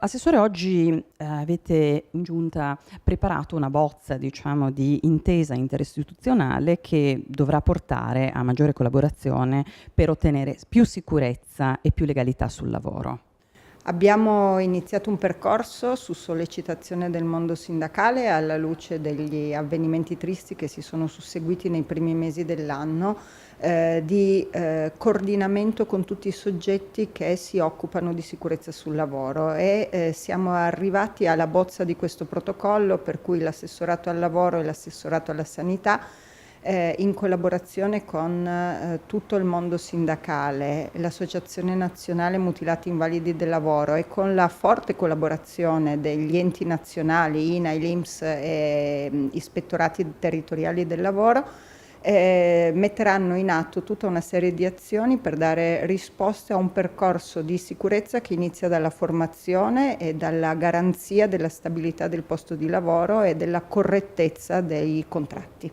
Assessore, oggi avete in giunta preparato una bozza, diciamo, di intesa interistituzionale che dovrà portare a maggiore collaborazione per ottenere più sicurezza e più legalità sul lavoro. Abbiamo iniziato un percorso su sollecitazione del mondo sindacale alla luce degli avvenimenti tristi che si sono susseguiti nei primi mesi dell'anno, di coordinamento con tutti i soggetti che si occupano di sicurezza sul lavoro e siamo arrivati alla bozza di questo protocollo per cui l'assessorato al lavoro e l'assessorato alla sanità in collaborazione con tutto il mondo sindacale, l'Associazione Nazionale Mutilati Invalidi del Lavoro e con la forte collaborazione degli enti nazionali, INAIL, l'INPS e ispettorati territoriali del lavoro, metteranno in atto tutta una serie di azioni per dare risposte a un percorso di sicurezza che inizia dalla formazione e dalla garanzia della stabilità del posto di lavoro e della correttezza dei contratti.